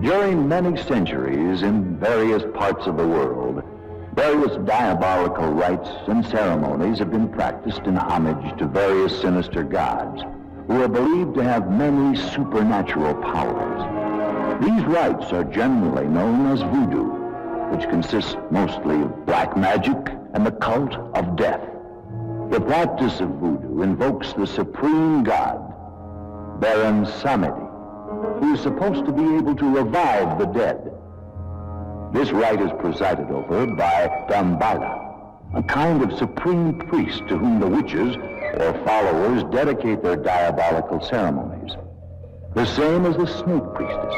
During many centuries in various parts of the world, various diabolical rites and ceremonies have been practiced in homage to various sinister gods who are believed to have many supernatural powers. These rites are generally known as voodoo, which consists mostly of black magic and the cult of death. The practice of voodoo invokes the supreme god, Baron Samedi, who is supposed to be able to revive the dead. This rite is presided over by Dambala, a kind of supreme priest to whom the witches or followers dedicate their diabolical ceremonies, the same as the snake priestess.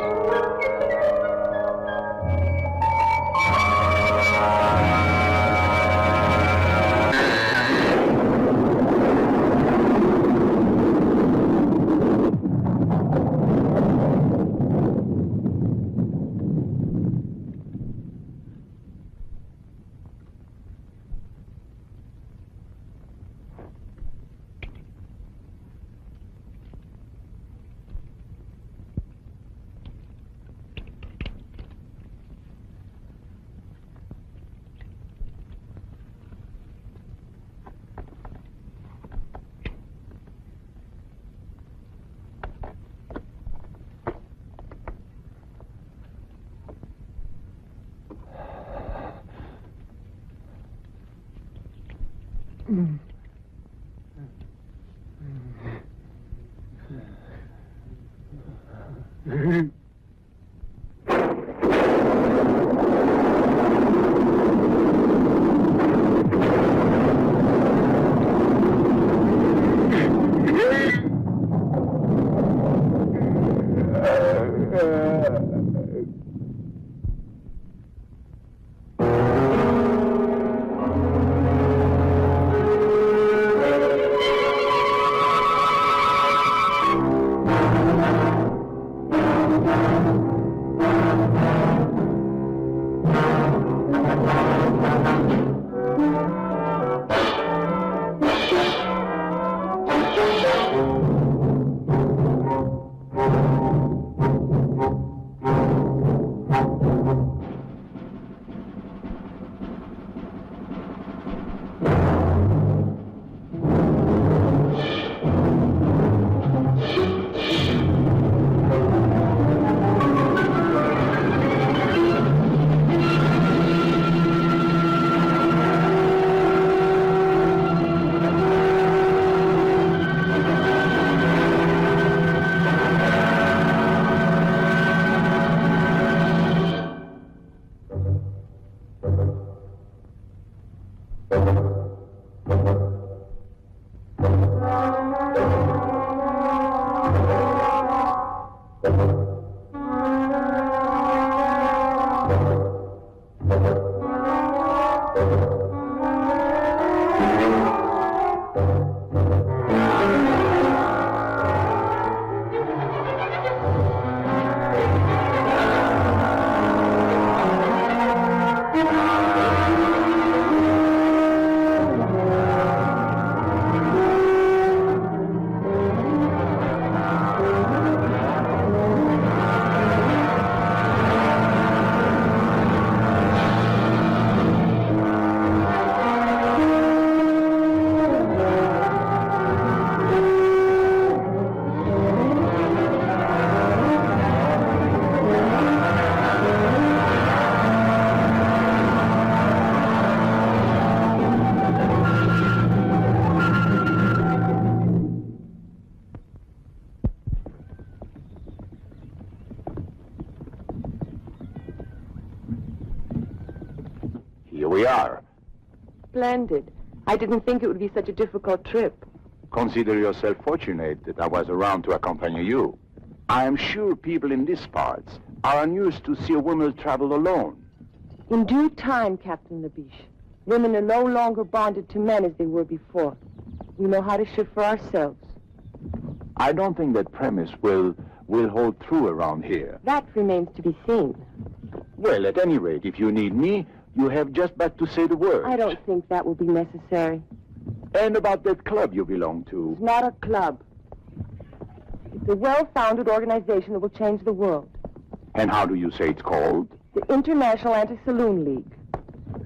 Here we are. Splendid. I didn't think it would be such a difficult trip. Consider yourself fortunate that I was around to accompany you. I am sure people in these parts are unused to see a woman travel alone. In due time, Captain Labiche, women are no longer bonded to men as they were before. We know how to shift for ourselves. I don't think that premise will hold true around here. That remains to be seen. Well, at any rate, if you need me, you have just but to say the word. I don't think that will be necessary. And about that club you belong to. It's not a club. It's a well-founded organization that will change the world. And how do you say it's called? The International Anti-Saloon League.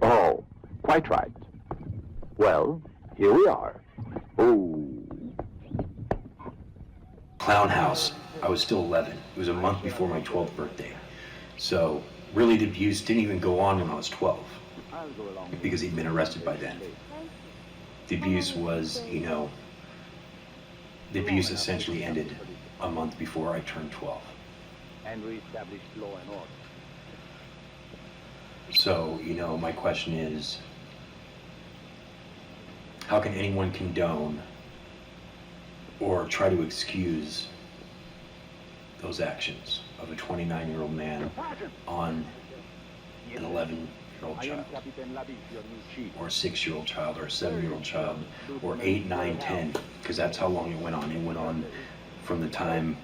Oh, quite right. Well, here we are. Oh. Clown House. I was still 11. It was a month before my 12th birthday. So, really, the abuse didn't even go on when I was 12. Because he'd been arrested by then. The abuse was, the abuse essentially ended a month before I turned 12. And we established law and order. So, my question is, how can anyone condone or try to excuse those actions of a 29-year-old man on an 11-year-old child, or a 6-year-old child, or a 7-year-old child, or 8, 9, 10, because that's how long it went on. It went on from the time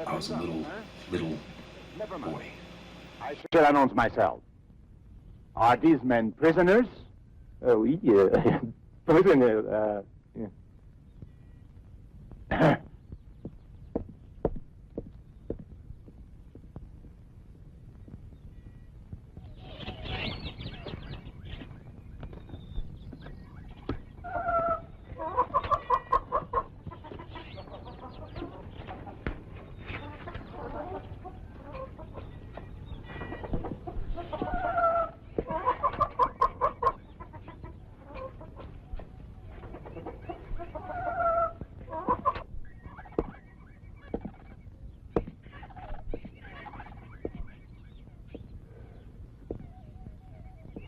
I was a little boy. I shall announce myself. Are these men prisoners? Oui, prisoner,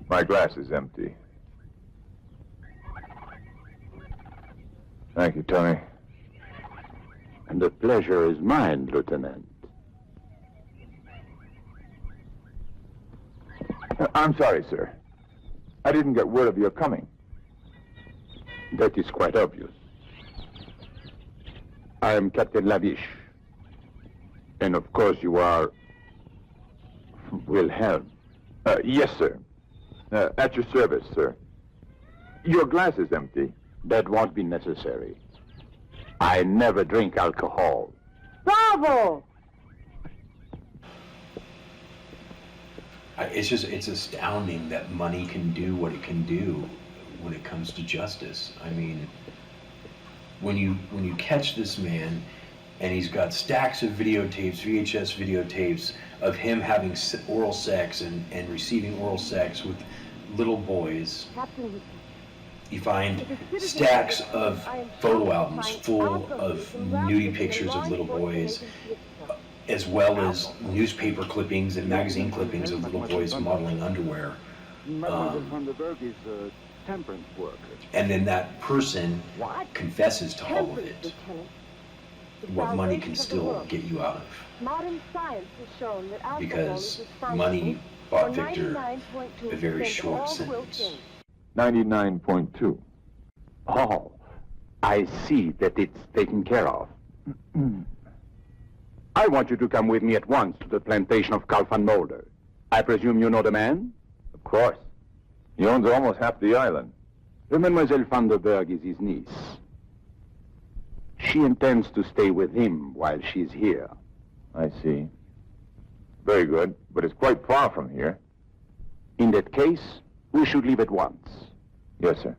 My glass is empty. Thank you, Tony. And the pleasure is mine, Lieutenant. I'm sorry, sir. I didn't get word of your coming. That is quite obvious. I am Captain Lavish. And of course you are Wilhelm. Yes, sir. At your service, sir. Your glass is empty. That won't be necessary. I never drink alcohol. Bravo! It's astounding that money can do what it can do when it comes to justice. I mean, when you catch this man and he's got stacks of videotapes, VHS videotapes of him having oral sex and receiving oral sex with little boys. Captain, You find stacks of photo albums full of nudie pictures of little boys, as well as newspaper clippings and magazine clippings of little boys modeling underwear. Temperance worker. And then that person confesses to all of it. What money can still get you out of. Modern science has shown that alcohol Because is money responsible bought for Victor 99.2% a very of short all sentence. will-killings. 99.2. Oh, I see that it's taken care of. I want you to come with me at once to the plantation of Carl van Mulder. I presume you know the man? Of course. He owns almost half the island. Mademoiselle van der Berg is his niece. She intends to stay with him while she's here. I see. Very good, but it's quite far from here. In that case, we should leave at once. Yes, sir.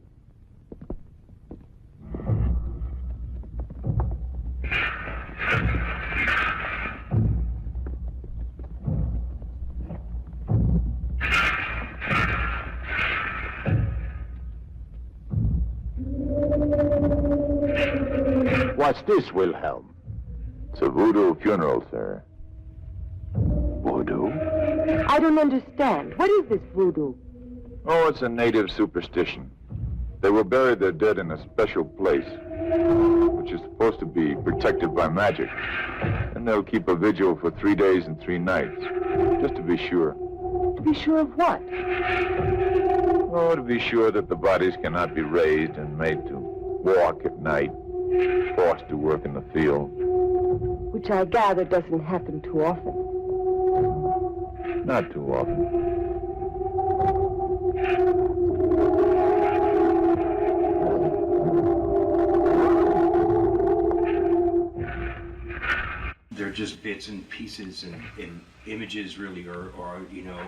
What's this, Wilhelm? It's a voodoo funeral, sir. Voodoo? I don't understand. What is this voodoo? Oh, it's a native superstition. They will bury their dead in a special place, which is supposed to be protected by magic. And they'll keep a vigil for 3 days and 3 nights, just to be sure. To be sure of what? Oh, to be sure that the bodies cannot be raised and made to walk at night. forced to work in the field. Which I gather doesn't happen too often. Not too often. They're just bits and pieces and images, really, or you know,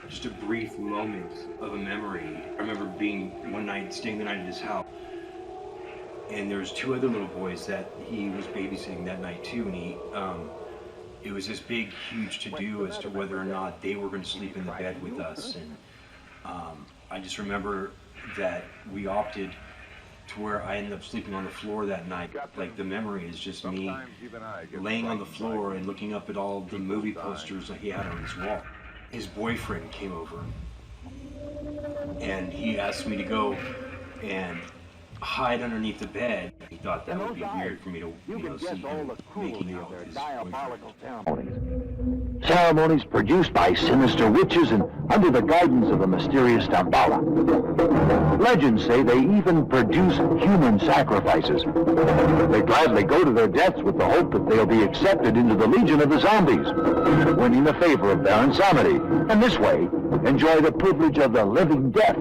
just a brief moment of a memory. I remember being one night, staying the night at his house, and there was two other little boys that he was babysitting that night too, and it was this big, huge to-do as to whether or not they were going to sleep in the bed with us, and I just remember that we opted to where I ended up sleeping on the floor that night. Like, the memory is just me laying on the floor and looking up at all the movie posters that he had on his wall. His boyfriend came over, and he asked me to go and hide underneath the bed. He thought that would be weird for me to, you know, see him making out with his boyfriend. Ceremonies produced by sinister witches and under the guidance of the mysterious Damballa. Legends say they even produce human sacrifices. They gladly go to their deaths with the hope that they'll be accepted into the legion of the zombies, winning the favor of Baron Samedi, and this way enjoy the privilege of the living death.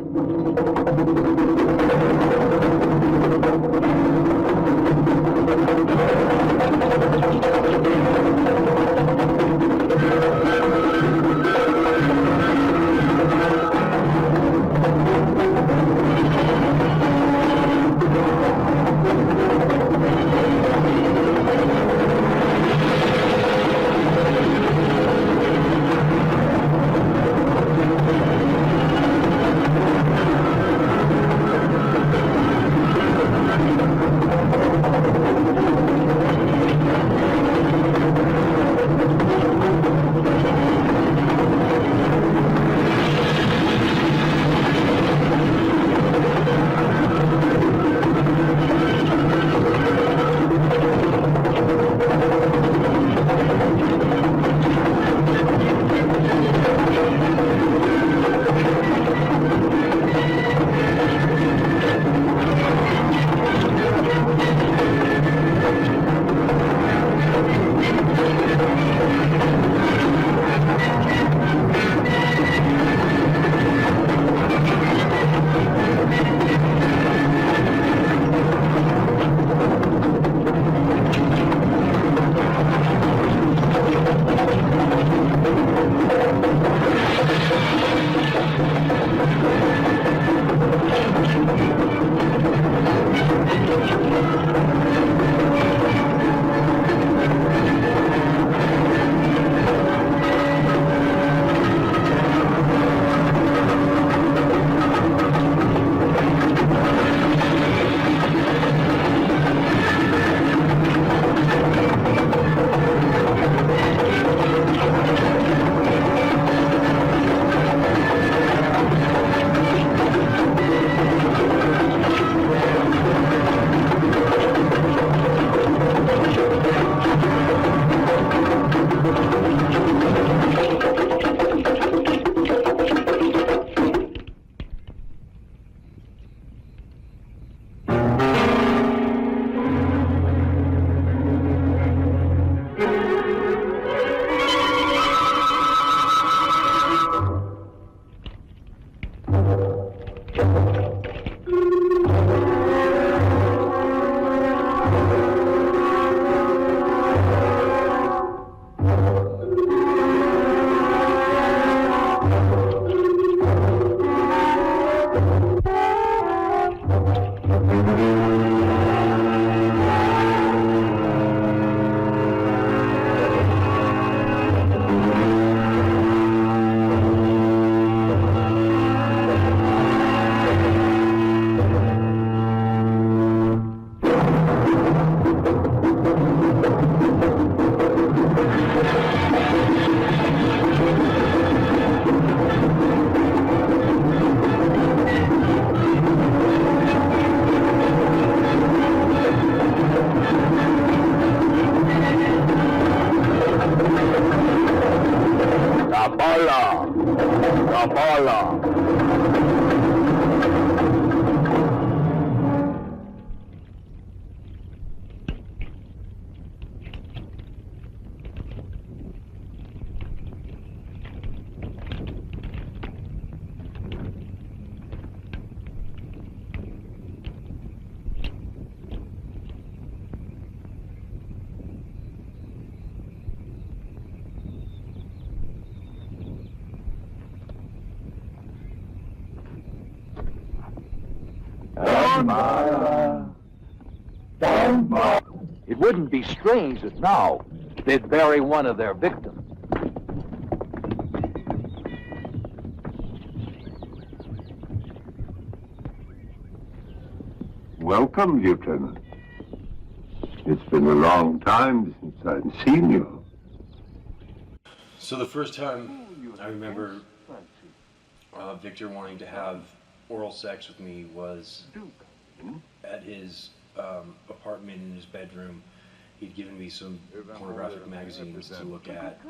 It wouldn't be strange that now they'd bury one of their victims. Welcome, Lieutenant. It's been a long time since I've seen you. So the first time I remember Victor wanting to have oral sex with me was at his apartment in his bedroom. He'd given me some pornographic magazines to look at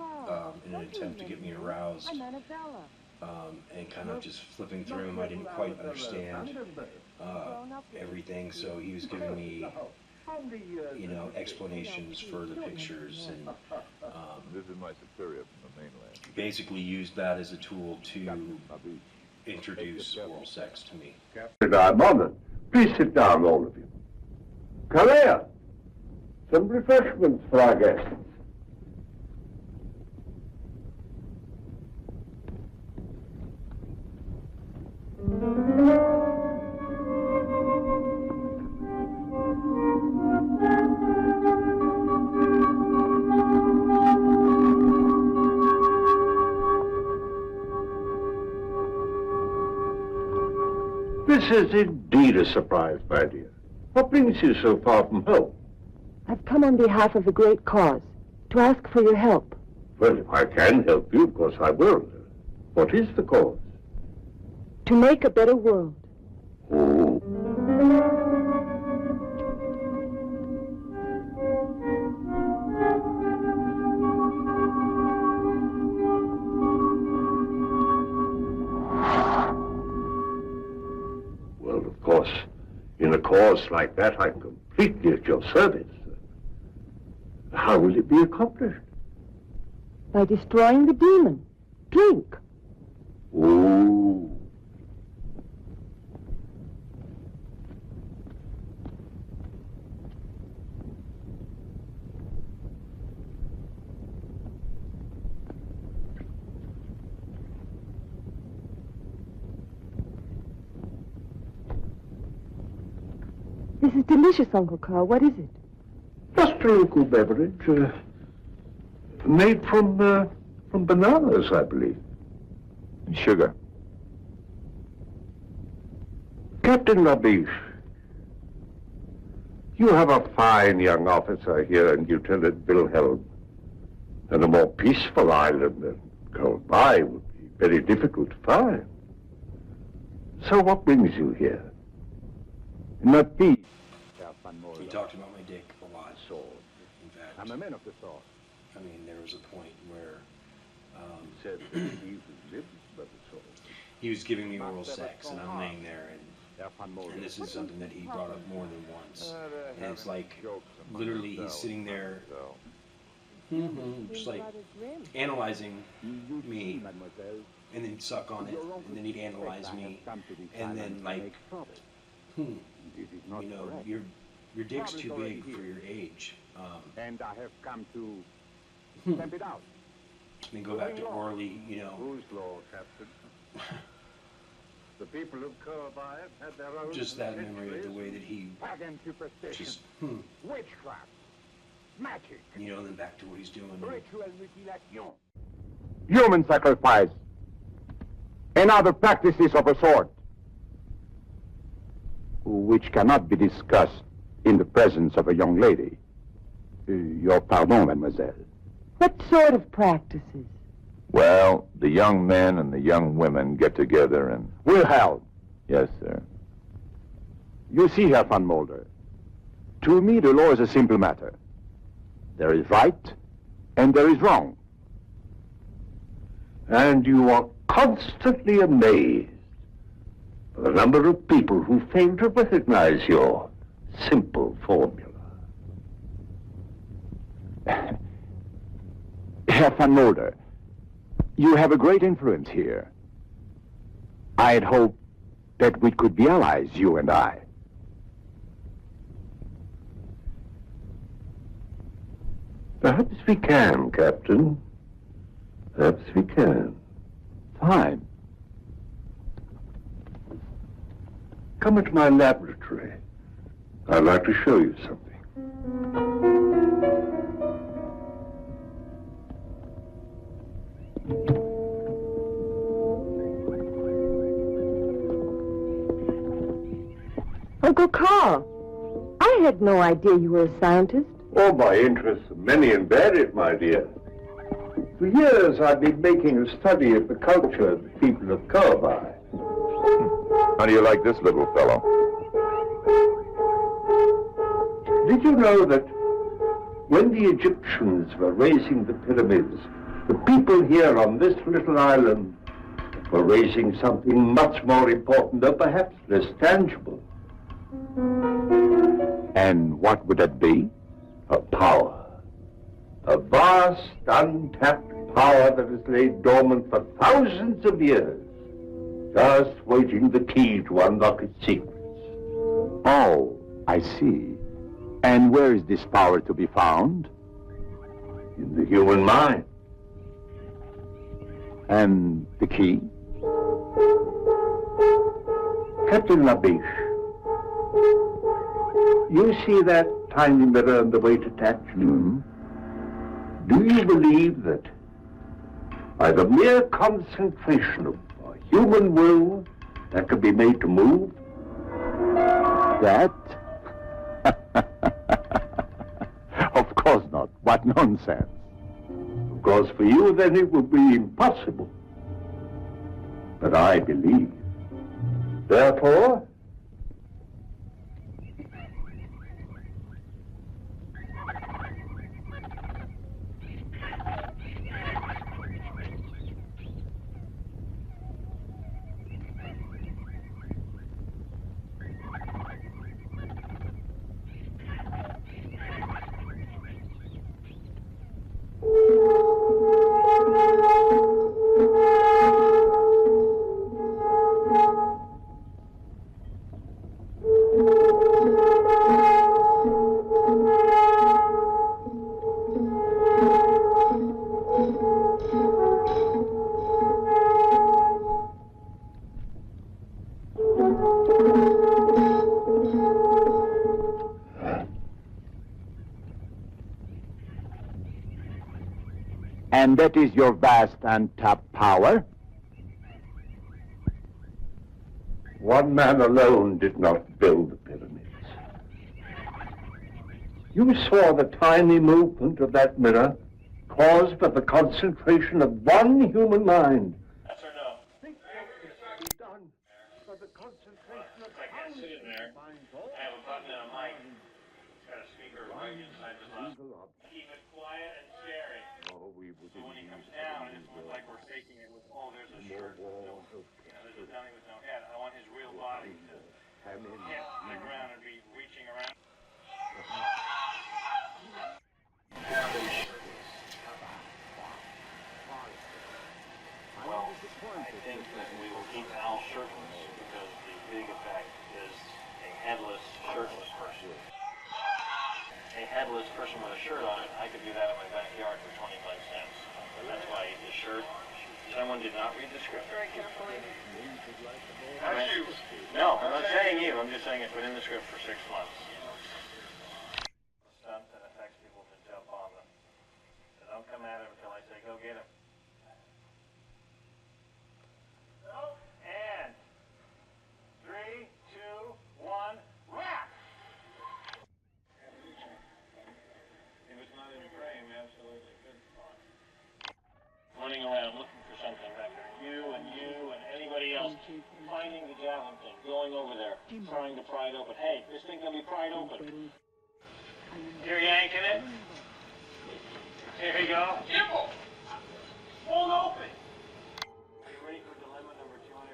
in an attempt to get me aroused. And kind of just flipping through them, I didn't quite understand everything, so he was giving me, you know, explanations for the pictures, and This is my superior from the mainland. basically used that as a tool to introduce oral sex to me. I'm honored. Please sit down, all of you. Come here. Some refreshments for our guests. This is indeed a surprise, my dear. What brings you so far from home? I've come on behalf of a great cause, to ask for your help. Well, if I can help you, of course I will. What is the cause? To make a better world. Oh. Well, of course, in a cause like that, I'm completely at your service. How will it be accomplished? By destroying the demon. Drink. Oh. This is delicious, Uncle Carl. What is it? Just a local beverage, made from bananas, I believe. And sugar. Captain Labiche, you have a fine young officer here in Lieutenant Wilhelm, and a more peaceful island than Colby would be very difficult to find. So what brings you here? Not peace. He talked about my dick a lot. In fact, I'm a man of the sword. I mean, there was a point where he was giving me oral sex, and I'm laying there, and this is something that he brought up more than once. And it's like, literally, he's sitting there, just like analyzing me, and then he'd suck on it, and then he'd analyze me, and then like, you know, your dick's too big for your age. And I have come to stamp it out. Then go back to orally, you know. Whose law, Captain? The people of Colby had their own... Just that memory of the way that he Pagan superstition, just, witchcraft, magic, you know, then back to what he's doing. ritual mutilation, human sacrifice, and other practices of a sort, which cannot be discussed in the presence of a young lady. Your pardon, mademoiselle. What sort of practices? Well, the young men and the young women get together and... Wilhelm, Yes, sir. you see, Herr van Mulder, to me the law is a simple matter. There is right and there is wrong. And you are constantly amazed by the number of people who fail to recognize your simple formula. Herr van Mulder, you have a great influence here. I had hoped that we could be allies, you and I. Perhaps we can, Captain. Perhaps we can. Fine. Come into my laboratory. I'd like to show you something. Uncle Carl, I had no idea you were a scientist. Oh, my interests are many and varied, my dear. For years, I've been making a study of the culture of the people of Kirby. How do you like this little fellow? Did you know that when the Egyptians were raising the pyramids, the people here on this little island were raising something much more important, though perhaps less tangible? And what would that be? A power. A vast, untapped power that has laid dormant for thousands of years, just waiting the key to unlock its secrets. Oh, I see. And where is this power to be found? In the human mind. And the key? Captain Labiche, you see that tiny mirror on the weight attached to it? Do you believe that by the mere concentration of a human will that can be made to move? That? Of course not. What nonsense. Of course, for you, then it would be impossible. But I believe. Therefore, And that is your vast untapped power? one man alone did not build the pyramids. You saw the tiny movement of that mirror caused by the concentration of one human mind. Yes or no? Think what can be done by the concentration of I can't sit in there. I have a button and a mic. It's got a speaker right inside the glass. Keep it quiet and scary. So when he comes down, it looks like we're faking it with, oh, there's a shirt. There's a dummy with no head. I want his real body to hit the ground and be reaching around. Well, I think that we will keep Al shirtless because the big effect is a headless, shirtless person. A headless person with a shirt on it, I could do that in my backyard for 25 cents. And that's why the shirt, someone did not read the script very carefully. No, I'm not saying you, I'm just saying it's been in the script for 6 months. Stunt that affects people to jump on them. So don't come at him until I say, go get him. And 3, 2, 1, wrap! If it's not in the frame, absolutely good. Running around looking for something back there. You and anybody else finding the javelin thing, going over there, trying to pry it open. Hey, this thing can be pried open. You're yanking it. Here you go. Nibble! Won't open! Are you ready for dilemma number 225,000?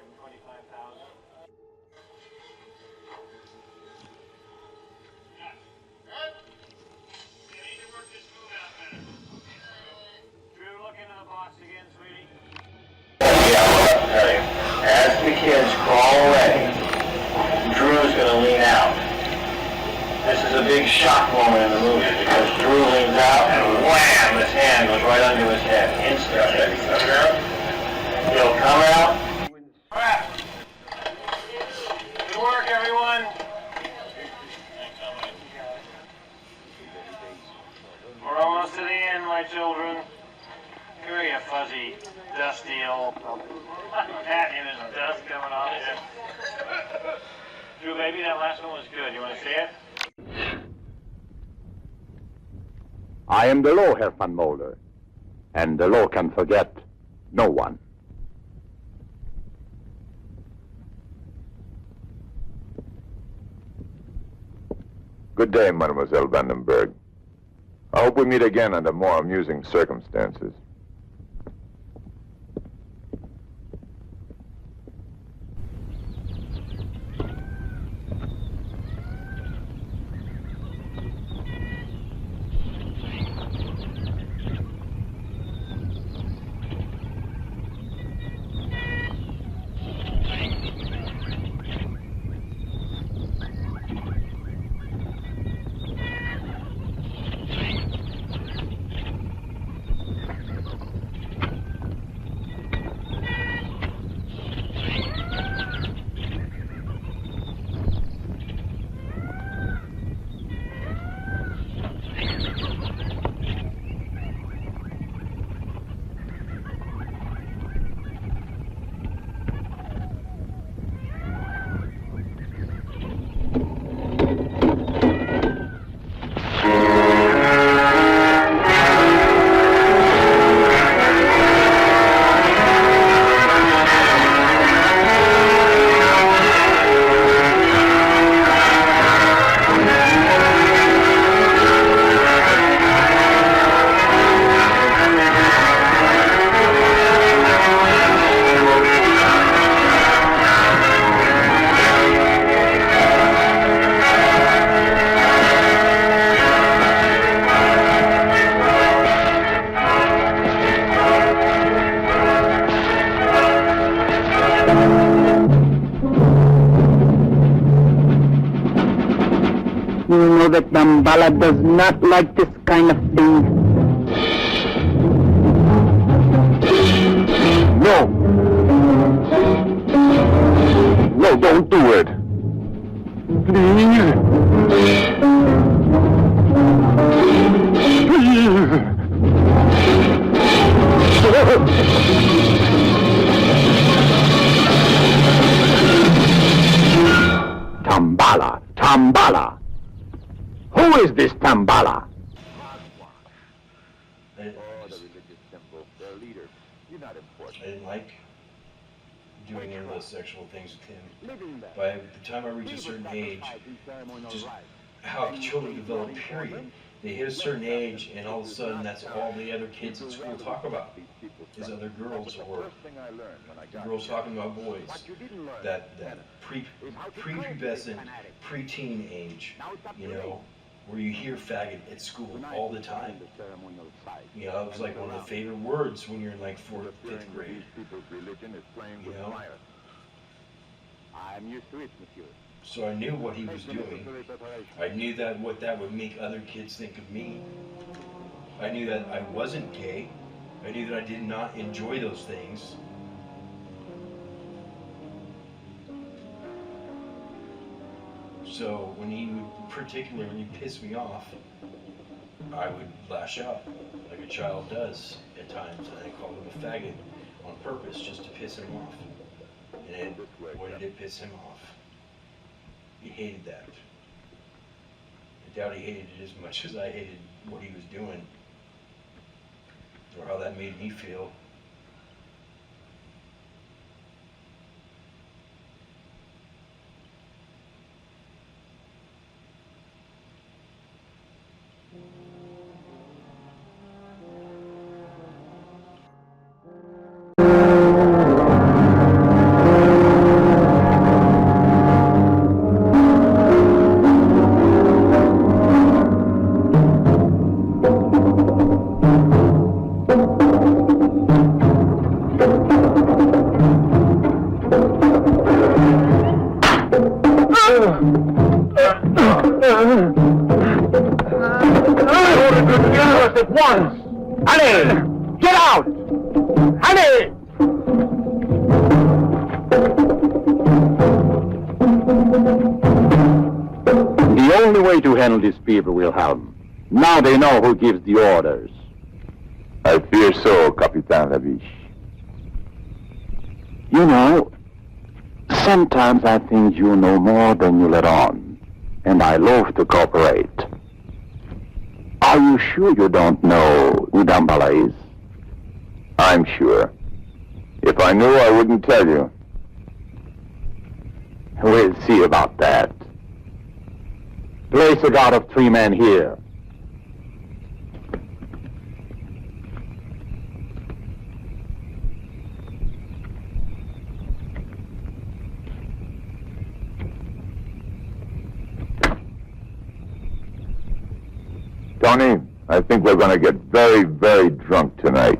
You need to work this move out better. Drew, look into the box again, sweetie. As the kids crawl away, Drew's going to lean out. This is a big shock moment in the movie because Drew leans out and wham, his hand goes right under his head. Instantly. He'll come out. Good work, everyone. my children. Here you fuzzy, dusty old hat in his dust coming off you. Drew, baby, that last one was good. You want to see it? I am the law, Herr van Moller, and the law can forget no one. Good day, Mademoiselle Vandenberg. I hope we meet again under more amusing circumstances. You know that Dambala does not like this kind of thing. No! No, don't do it! Please! Tambala! Tambala! Who is this Tambala? I didn't like doing any of those sexual things with him. By the time I reach a certain age, just how children develop, period. They hit a certain age, and all of a sudden, that's all the other kids at school talk about, is other girls, or girls talking about boys. That prepubescent, preteen age, you know, where you hear faggot at school all the time. You know, it was like one of the favorite words when you're in like 4th, 5th grade. You know? I'm used to it, monsieur. So I knew what he was doing. I knew that what that would make other kids think of me. I knew that I wasn't gay. I knew that I did not enjoy those things. So when he would particularly piss me off, I would lash out like a child does at times, and I called him a faggot on purpose just to piss him off. And what did it piss him off? He hated that. I doubt he hated it as much as I hated what he was doing, or how that made me feel. At once! Honey! Get out! Honey! The only way to handle these people, Wilhelm. Now they know who gives the orders. I fear so, Capitan Lavish. You know, sometimes I think you know more than you let on, and I loathe to cooperate. Are you sure you don't know who Dambala is? I'm sure. If I knew, I wouldn't tell you. We'll see about that. Place a guard of 3 men here. Tony, I think we're going to get very, very drunk tonight.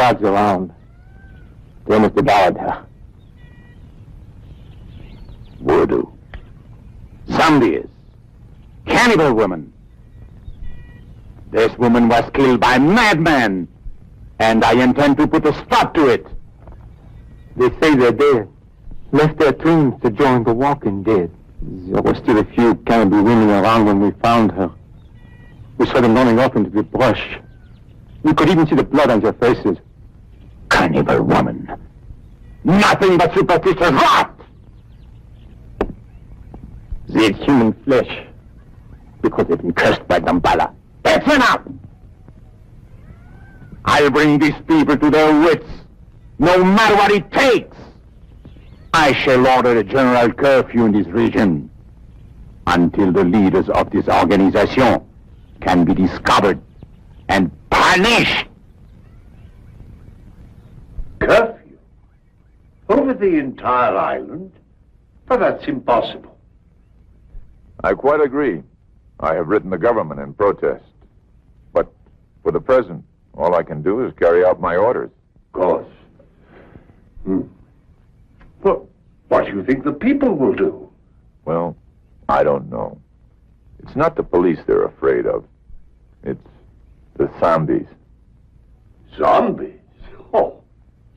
guards around. They almost devoured her. Voodoo. Zombies. Cannibal woman. This woman was killed by madmen, and I intend to put a stop to it. They say they're dead. Left their tombs to join the walking dead. There were still a few cannibal women around when we found her. We saw them running off into the brush. We could even see the blood on your faces. Cannibal woman. Nothing but superstitious rot! They eat human flesh because they've been cursed by Damballa. That's enough! I'll bring these people to their wits, no matter what it takes. I shall order a general curfew in this region until the leaders of this organization can be discovered and punished. Curfew? Over the entire island? But that's impossible. I quite agree. I have written the government in protest. But for the present, all I can do is carry out my orders. Of course. Well, what do you think the people will do? Well, I don't know. It's not the police they're afraid of. It's the zombies. Zombies? Oh,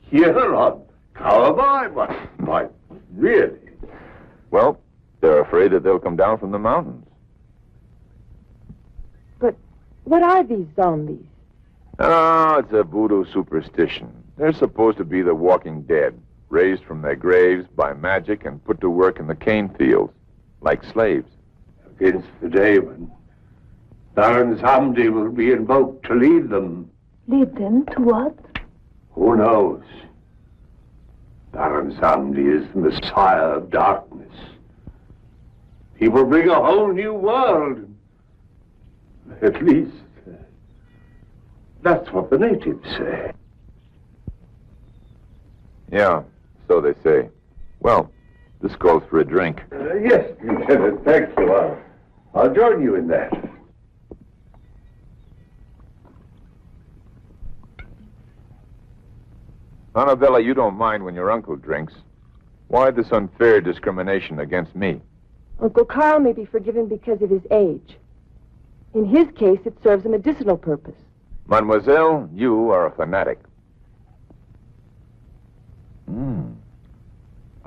here on Kawamai? Why, really? Well, they're afraid that they'll come down from the mountains. But what are these zombies? Oh, it's a voodoo superstition. They're supposed to be the walking dead, raised from their graves by magic and put to work in the cane fields, like slaves. Against the day when Baron Samdi will be invoked to lead them. Lead them to what? Who knows? Baron Samdi is the Messiah of darkness. He will bring a whole new world. At least, that's what the natives say. Yeah, so they say. Well, this calls for a drink. Yes, Lieutenant, thank you. I'll join you in that. Annabella, you don't mind when your uncle drinks. Why this unfair discrimination against me? Uncle Carl may be forgiven because of his age. In his case, it serves a medicinal purpose. Mademoiselle, you are a fanatic.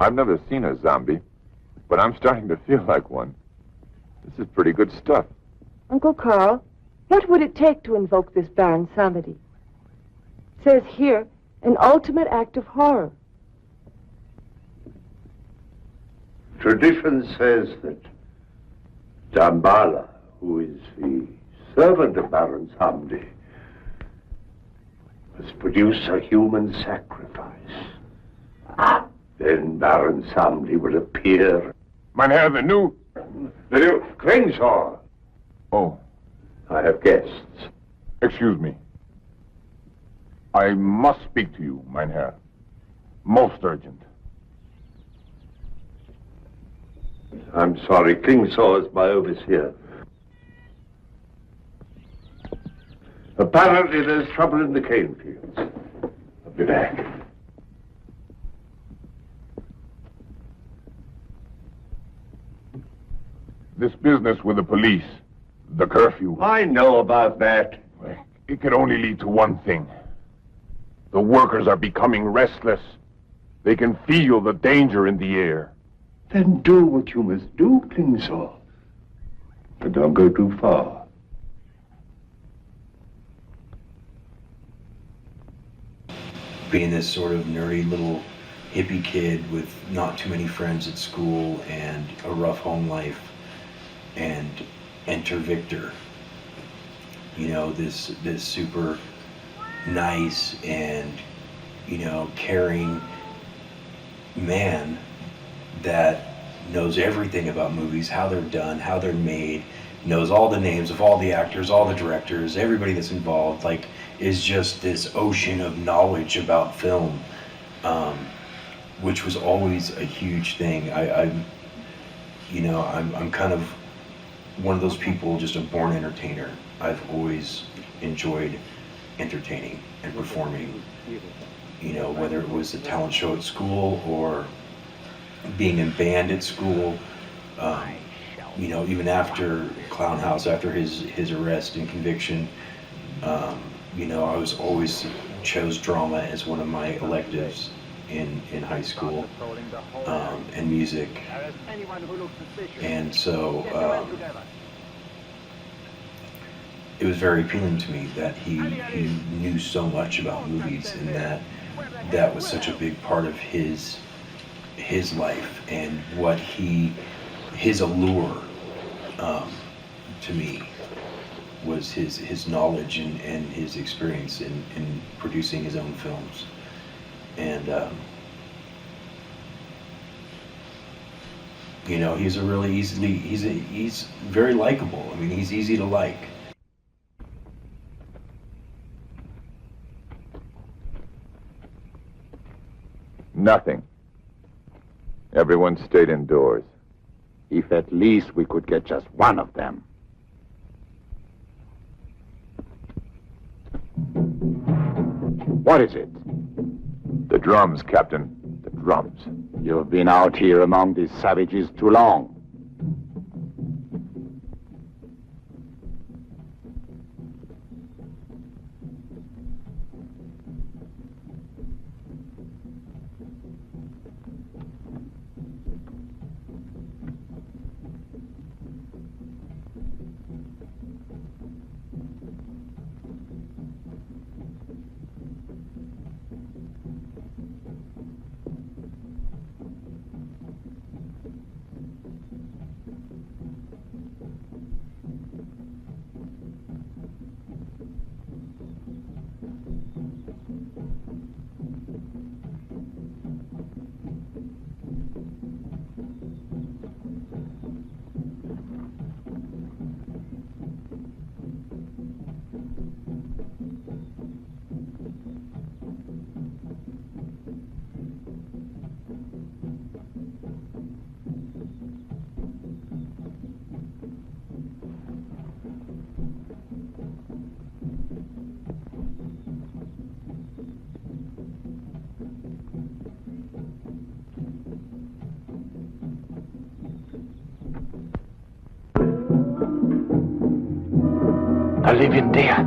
I've never seen a zombie, but I'm starting to feel like one. This is pretty good stuff. Uncle Carl, what would it take to invoke this Baron Samedi? It says here, an ultimate act of horror. Tradition says that Damballa, who is the servant of Baron Samdi, must produce a human sacrifice. Then Baron Samdi will appear. Mynheer, the new Crainshaw. Oh, I have guests. excuse me. I must speak to you, Mynheer. Most urgent. I'm sorry, Klingsaw is my overseer. Apparently there's trouble in the cane fields. I'll be back. This business with the police, the curfew, I know about that. it could only lead to one thing. The workers are becoming restless. They can feel the danger in the air. Then do what you must do, Klingsaw. But don't go too far. Being this sort of nerdy little hippie kid with not too many friends at school and a rough home life, and enter Victor. You know, this super nice and, you know, caring man that knows everything about movies, how they're done, how they're made, knows all the names of all the actors, all the directors, everybody that's involved, like, is just this ocean of knowledge about film, which was always a huge thing. I'm kind of one of those people, just a born entertainer. I've always enjoyed entertaining and performing, you know, whether it was the talent show at school or being in band at school, you know, even after Clown House, after his arrest and conviction, you know, I was always chose drama as one of my electives in high school, and music. And so, it was very appealing to me that he knew so much about movies, and that was such a big part of his life, and what his allure to me was his knowledge and his experience in producing his own films. And you know, he's very likable. I mean, he's easy to like. Nothing. Everyone stayed indoors. If at least we could get just one of them. What is it? The drums, Captain. The drums. You've been out here among these savages too long. I live in there.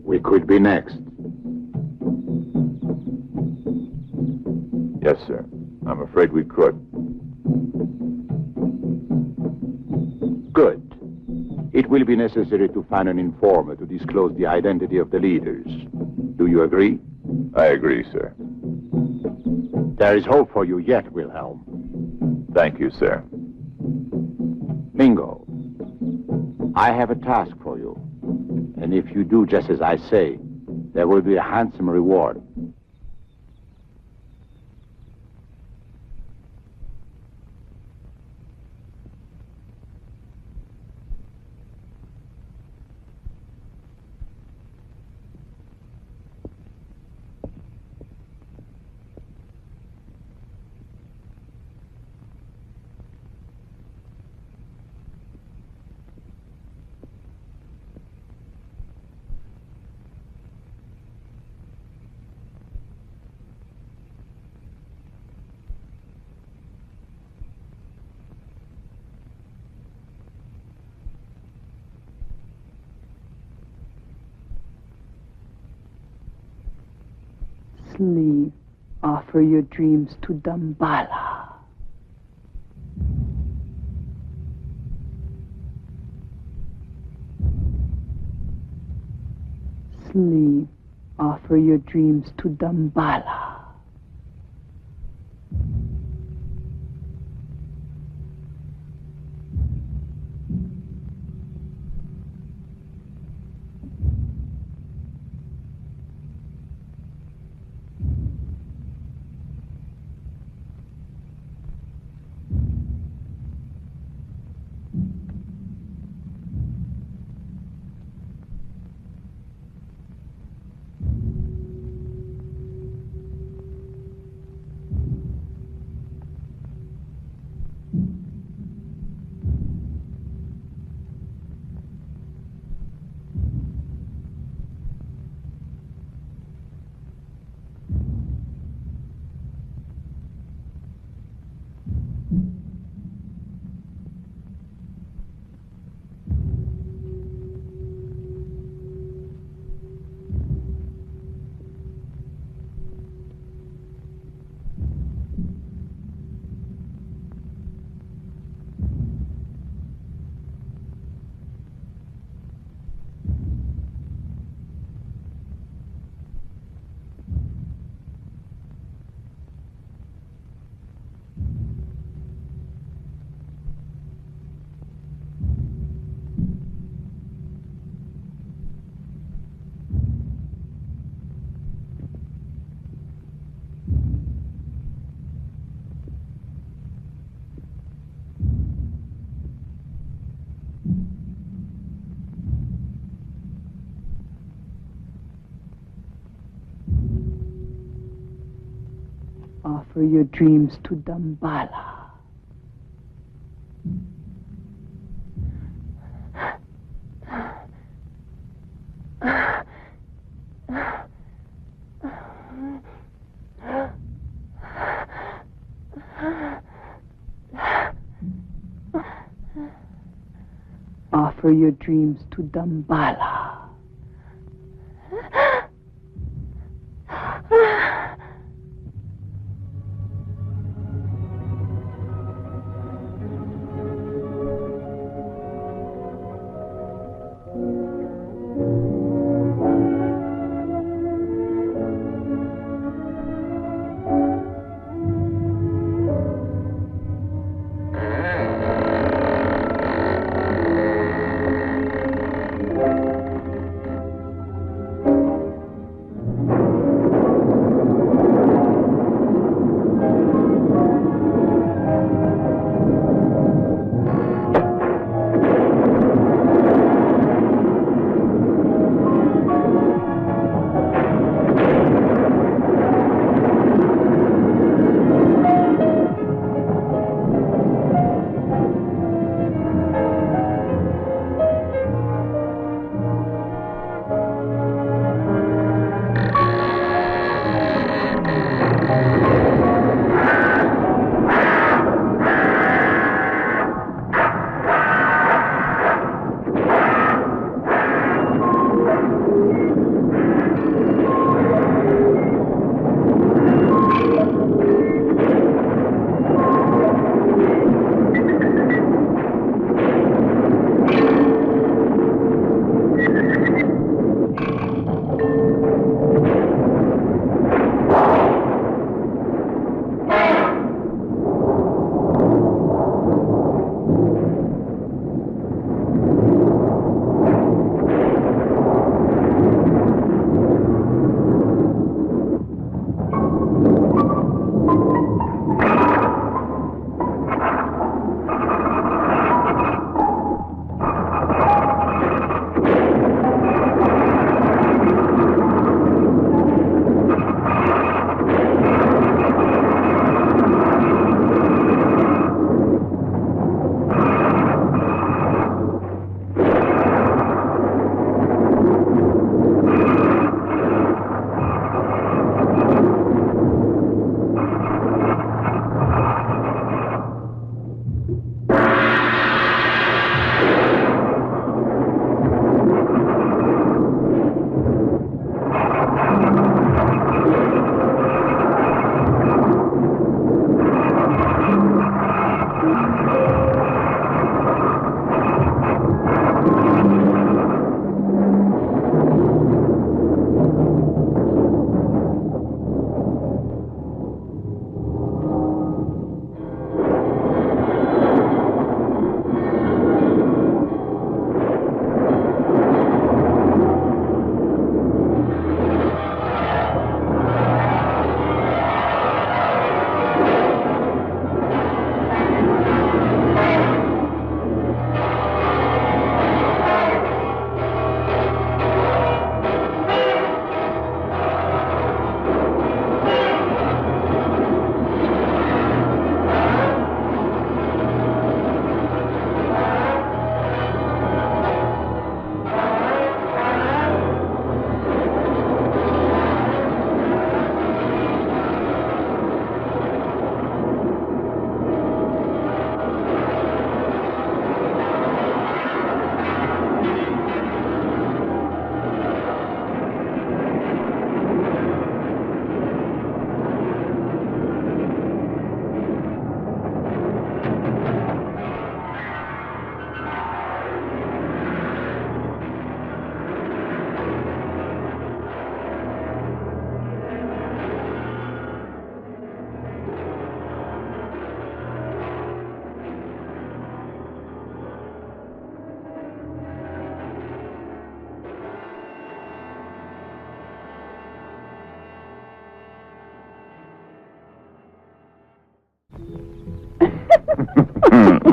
We could be next. Yes, sir. I'm afraid we could. Good. It will be necessary to find an informer to disclose the identity of the leaders. Do you agree? I agree, sir. There is hope for you yet, Wilhelm. Thank you, sir. Mingo, I have a task for you. And if you do just as I say, there will be a handsome reward. Sleep. Offer your dreams to Damballa. sleep. Offer your dreams to Dambala. Offer your dreams to Dambala. Offer your dreams to Dambala.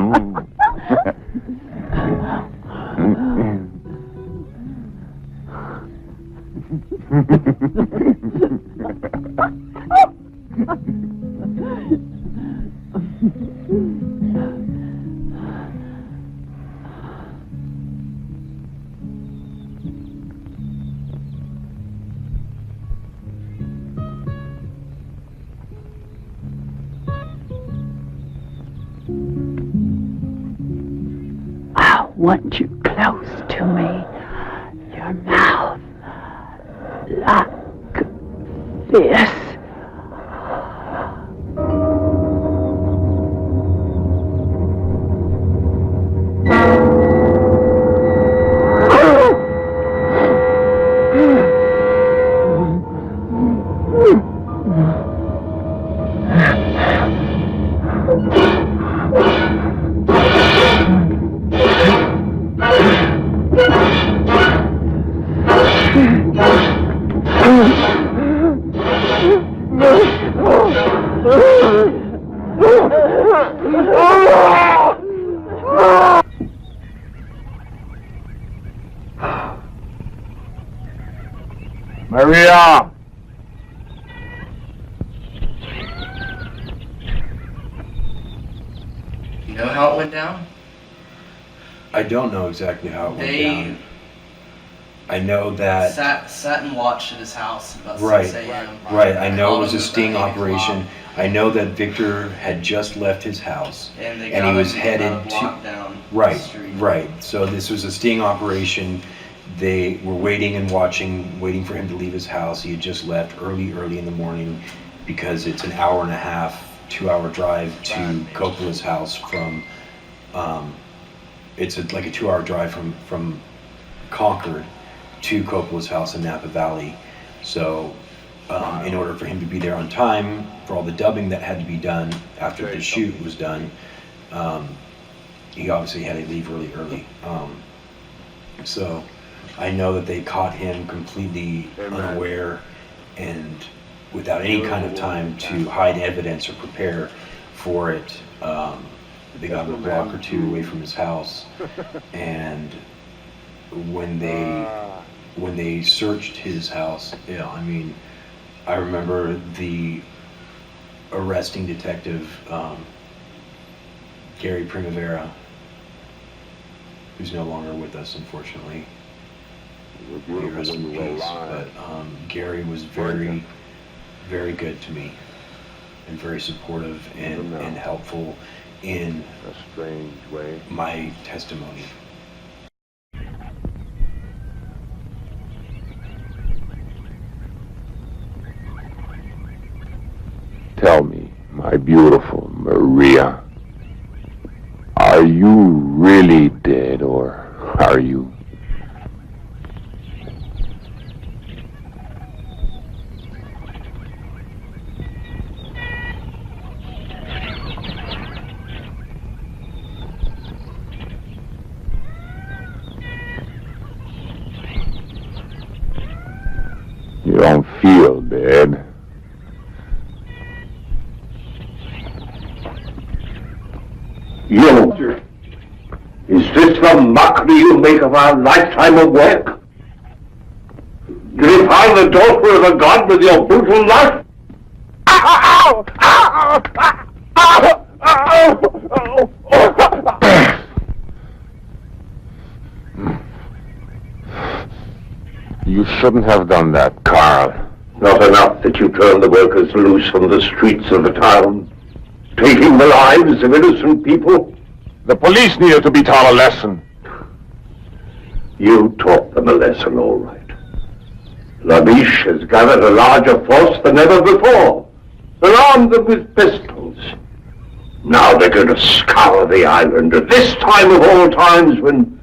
I want you close to me. Your mouth like this. Maria! You know how it went down? I don't know exactly how it went They down. I know that... sat and watched at his house about Right, 6 a.m. right. I know it was a Called him sting about 8 operation. o'clock. I know that Victor had just left his house, And they and got he was him headed about a block down the Right, street. right. So this was a sting operation. They were waiting and watching, waiting for him to leave his house. He had just left early in the morning because it's an hour and a half, 2-hour drive to Coppola's house from, like a 2-hour drive from Concord to Coppola's house in Napa Valley. So in order for him to be there on time for all the dubbing that had to be done after the shoot was done, he obviously had to leave early. So I know that they caught him completely unaware and without any kind of time to hide evidence or prepare for it. They got him a block or two away from his house, and when they searched his house, I mean, I remember the arresting detective, Gary Primavera, who's no longer with us, unfortunately. He rest in peace. But Gary was very, very good to me, and very supportive and helpful in A strange way. my testimony. Tell me, my beautiful Maria, are you really dead, or are you? You don't feel dead. You! Is this the mockery you make of our lifetime of work? You defile the daughter of a god with your brutal lust? You shouldn't have done that, Carl. Not enough that you turn the workers loose on the streets of the town, taking the lives of innocent people? The police needed to be taught a lesson. You taught them a lesson, all right. Labiche has gathered a larger force than ever before, and armed them with pistols. Now they're going to scour the island at this time of all times when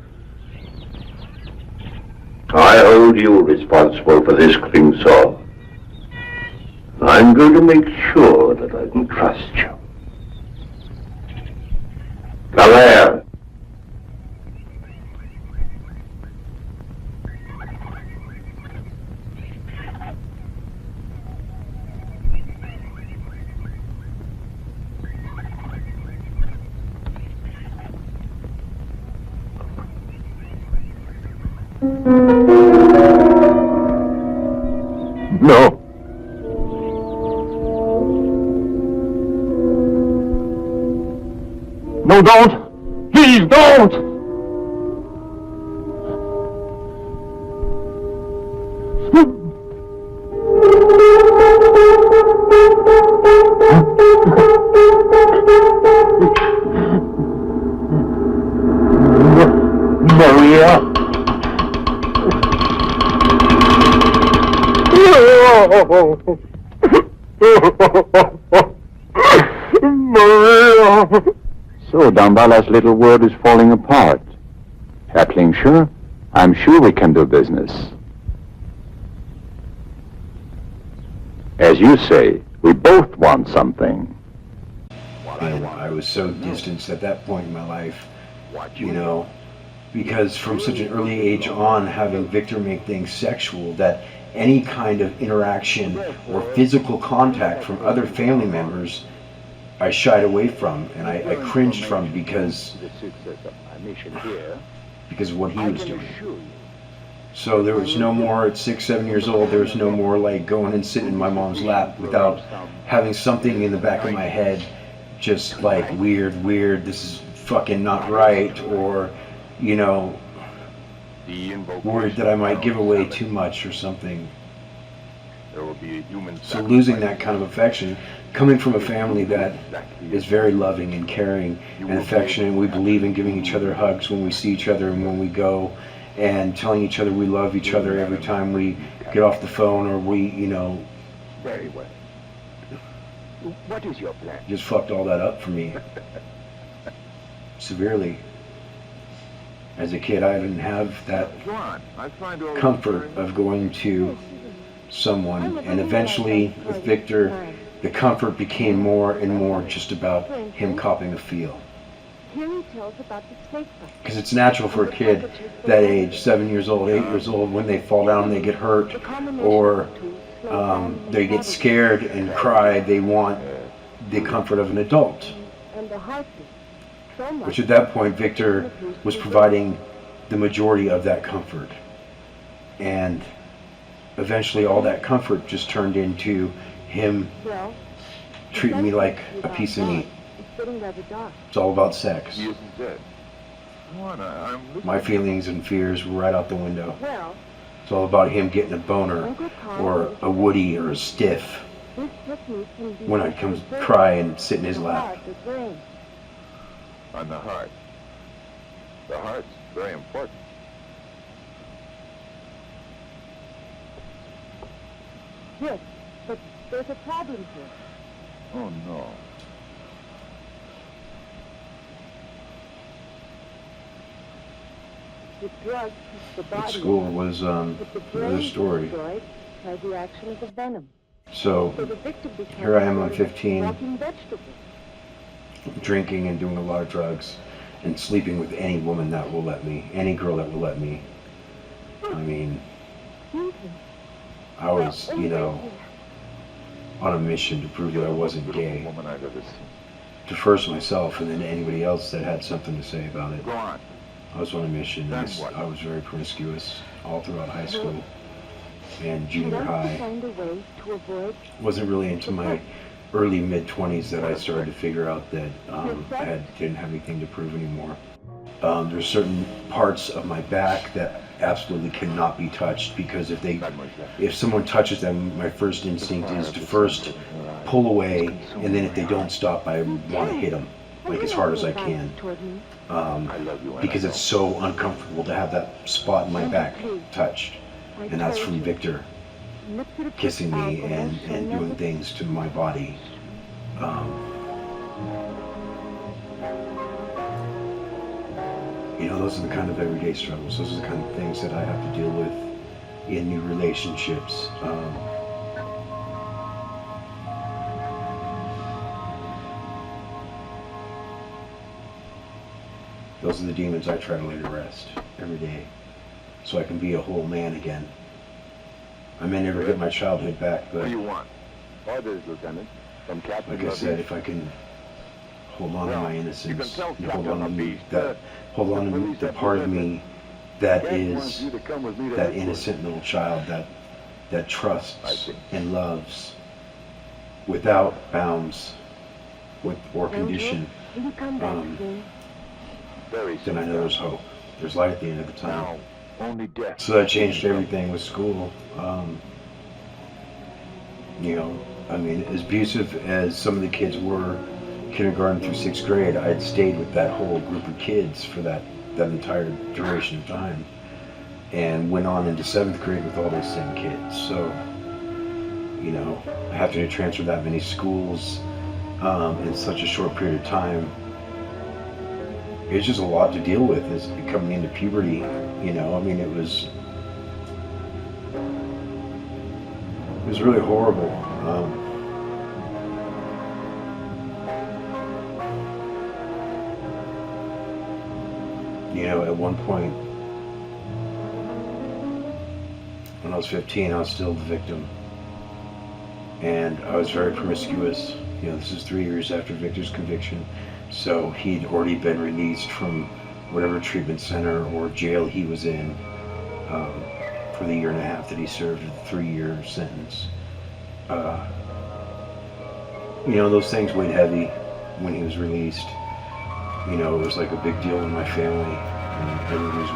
I hold you responsible for this Klingsor. I'm going to make sure that I can trust you. Galère. No. No, don't! Please, don't! Maria! Maria! So Dambala's little world is falling apart. Herr Klingscher, I'm sure we can do business. As you say, we both want something. And I was so distanced at that point in my life, you know, because from such an early age on, having Victor make things sexual, that any kind of interaction or physical contact from other family members, I shied away from, and I cringed from because of what he was doing. So there was no more, at 6, 7 years old, there was no more like going and sitting in my mom's lap without having something in the back of my head just like weird, this is fucking not right, or, you know, worried that I might give away too much or something. So losing that kind of affection, coming from a family that is very loving and caring and affectionate, we believe in giving each other hugs when we see each other and when we go, and telling each other we love each other every time we get off the phone, or we, you know, Very well. What is your plan? just fucked all that up for me severely. As a kid, I didn't have that comfort of going to someone, and eventually with Victor, the comfort became more and more just about him copping a feel. Because it's natural for a kid that age, 7 years old, 8 years old, when they fall down and they get hurt, or they get scared and cry, they want the comfort of an adult. Which at that point, Victor was providing the majority of that comfort. And eventually all that comfort just turned into him treating me like a piece of meat. It's all about sex. My feelings and fears were right out the window. It's all about him getting a boner, or a woody, or a stiff, when I come cry and sit in his lap. On the heart. The heart's very important. Yes, but there's a problem here. Oh, no. The drug keeps the body At school was another story. By the action of the venom. So So the victim becomes here I am, I'm 15, walking vegetable. drinking and doing a lot of drugs, and sleeping with any woman that will let me, any girl that will let me. I mean, I was, you know, on a mission to prove that I wasn't gay. Woman I've ever seen. To first myself, and then to anybody else that had something to say about it. Go on. I was on a mission. Then and what? I was very promiscuous all throughout high school and She junior wants to high. find a way to avoid Wasn't really into my early mid-20s that I started to figure out that didn't have anything to prove anymore. There's certain parts of my back that absolutely cannot be touched, because if someone touches them, my first instinct is to first pull away, and then if they don't stop, I want to hit them like as hard as I can, because it's so uncomfortable to have that spot in my back touched, and that's from Victor kissing me and doing things to my body. You know, those are the kind of everyday struggles. Those are the kind of things that I have to deal with in new relationships. Those are the demons I try to lay to rest every day, so I can be a whole man again. I may never get my childhood back, but What do you want? Orders, Lieutenant. From Captain like I said, if I can hold on to my innocence, and hold on to the part of me that is that innocent little child that trusts and loves without bounds or condition, then I know there's hope. There's light at the end of the tunnel. So that changed everything with school. I mean, as abusive as some of the kids were, kindergarten through 6th grade, I'd stayed with that whole group of kids for that entire duration of time, and went on into 7th grade with all those same kids. So, having to transfer that many schools in such a short period of time, it's just a lot to deal with. As coming into puberty, I mean, it was really horrible. At one point, when I was 15, I was still the victim. And I was very promiscuous. This is 3 years after Victor's conviction. So he'd already been released from whatever treatment center or jail he was in for the 1.5 years that he served, a 3-year sentence. Those things weighed heavy when he was released. It was like a big deal in my family. And everybody's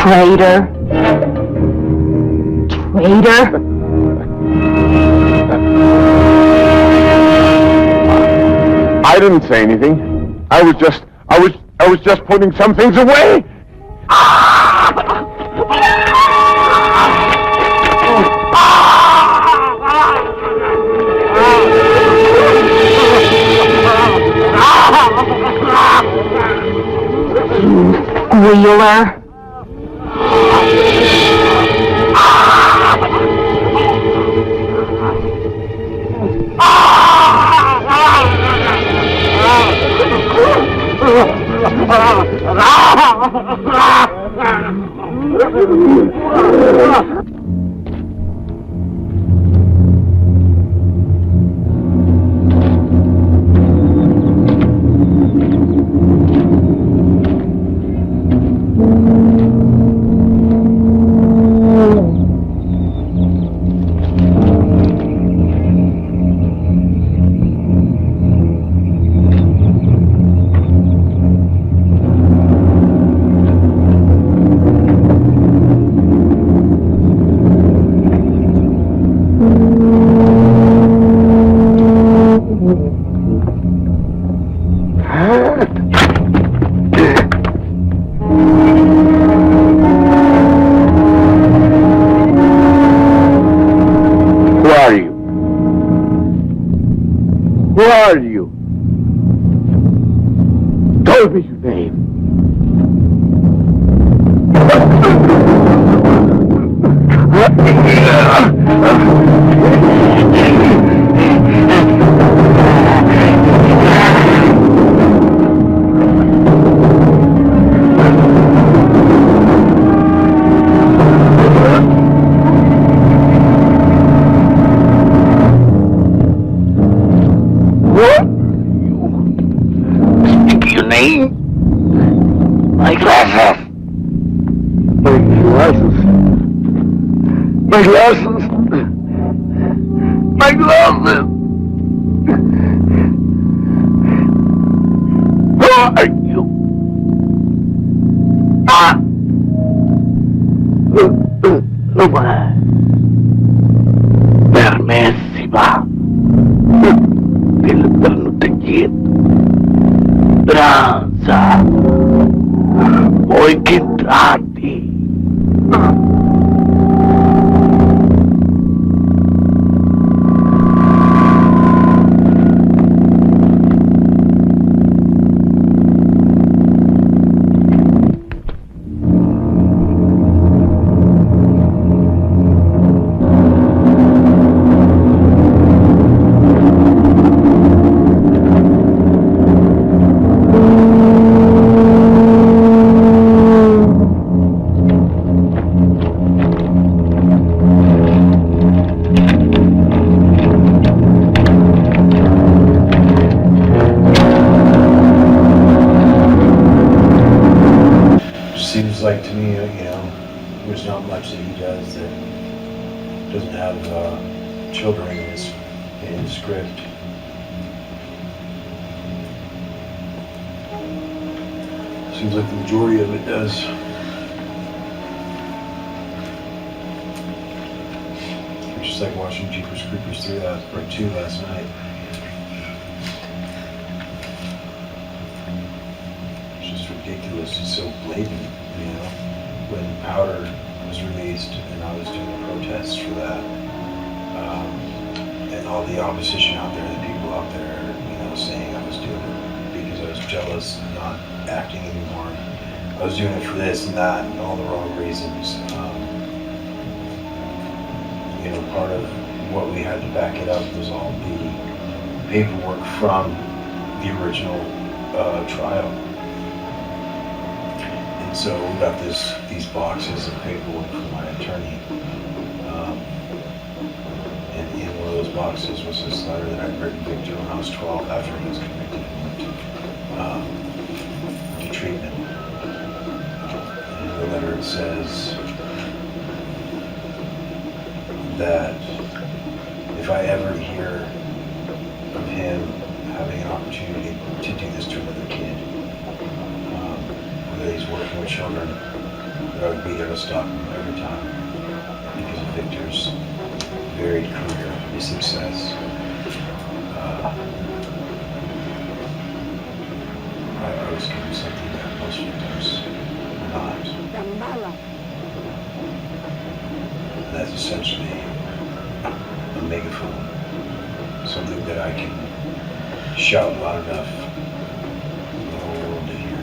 Traitor. Traitor. I didn't say anything. I was just putting some things away. Wheeler. Who are you? Tell me your name. My glasses! My glasses! My glasses! My glasses! Who are you? Ah! Lumah! Permessiva! Pilihan tegit! Transa! Hoy kintrati! Seems like to me, there's not much that he does that doesn't have children in his script. Seems like the majority of it does. It's just like watching Jeepers Creepers 2 last night. It's just ridiculous. It's so blatant, When Powder was released and I was doing the protests for that, and all the opposition out there, the people out there, saying I was doing it because I was jealous and not acting anymore. I was doing it for this and that and all the wrong reasons. Part of what we had to back it up was all the paperwork from the original trial. And so we got these boxes of paperwork from my attorney. And in one of those boxes was this letter that I'd written Victor when I was 12 after he was convicted and went to treatment. And in the letter it says that if I ever hear of him having an opportunity to do this to another kid, that he's working with children, that I would be there to stop him every time because of Victor's varied career, his success. I was doing something that most victims are not. And that's essentially a megaphone, something that I can shout loud enough for the whole world to hear.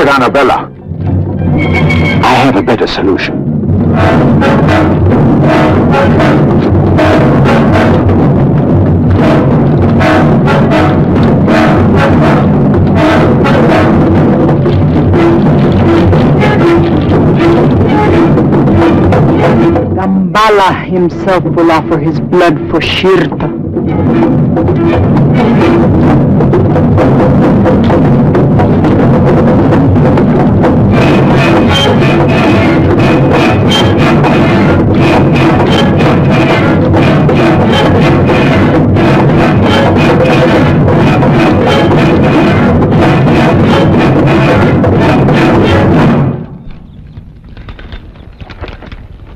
it, Annabella. I have a better solution. Dambala himself will offer his blood for Shirta.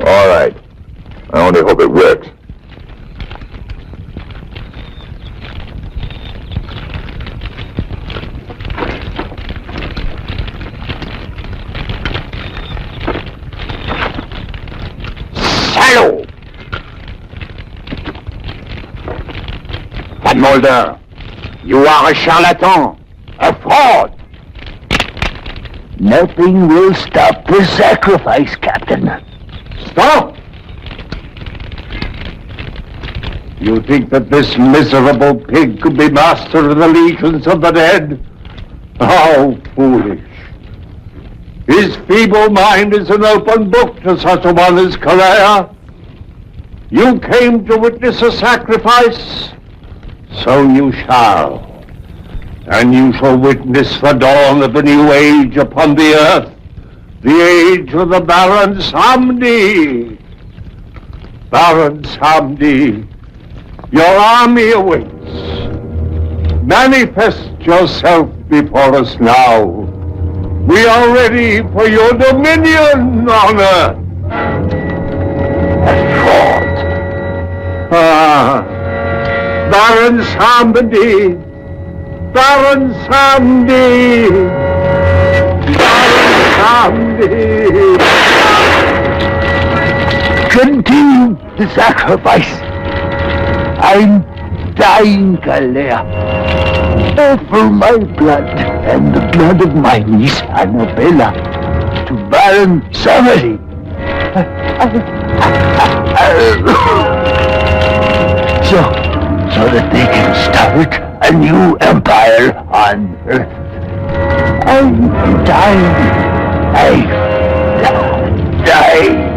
All right. I only hope it works. Sallow! Van Mulder, you are a charlatan, a fraud. Nothing will stop the sacrifice, Captain. Stop! You think that this miserable pig could be master of the legions of the dead? How foolish. His feeble mind is an open book to such a one as Correa. You came to witness a sacrifice, so you shall. And you shall witness the dawn of a new age upon the earth, the age of the Baron Samedi. Baron Samedi, your army awaits. Manifest yourself before us now. We are ready for your dominion on earth. Ah, Baron Samedi, Baron Samedi, Baron Samedi. Continue the sacrifice. I'm dying, Galea. Offer my blood and the blood of my niece, Annabella, to Baron Samedi. So that they can start a new empire on Earth. I'm dying. I'm dying.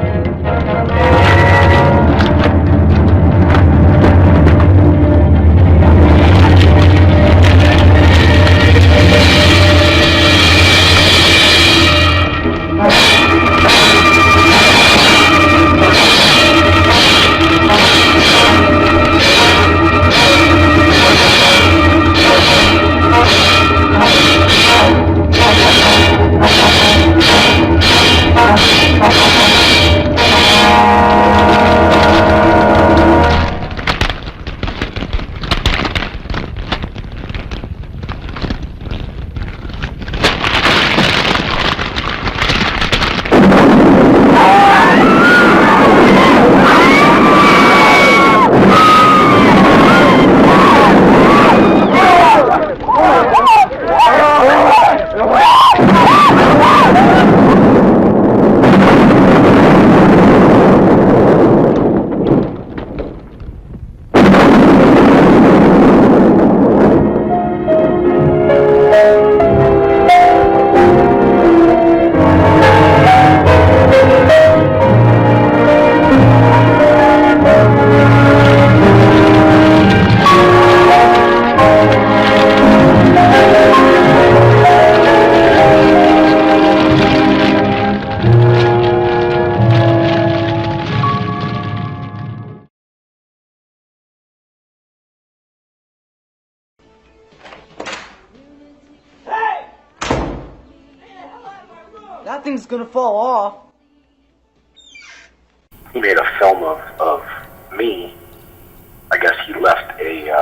That thing's gonna fall off. He made a film of me. I guess he left a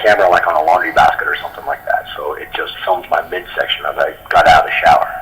camera like on a laundry basket or something like that. So it just filmed my midsection as I got out of the shower.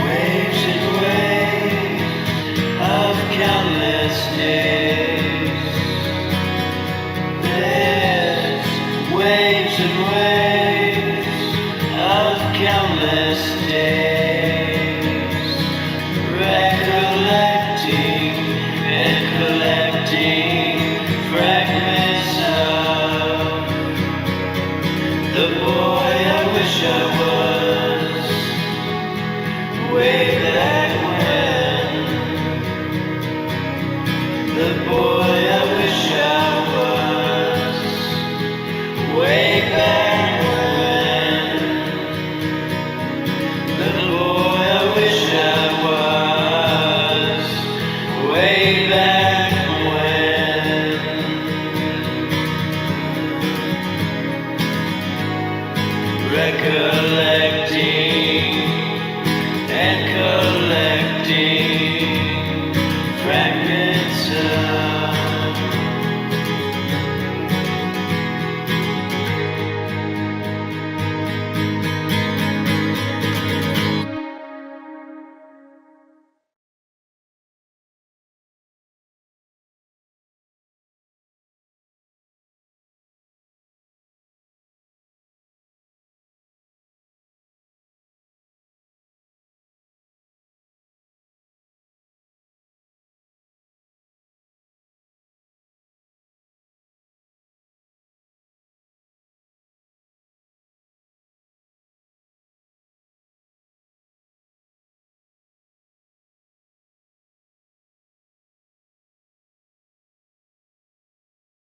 Waves and waves of countless days.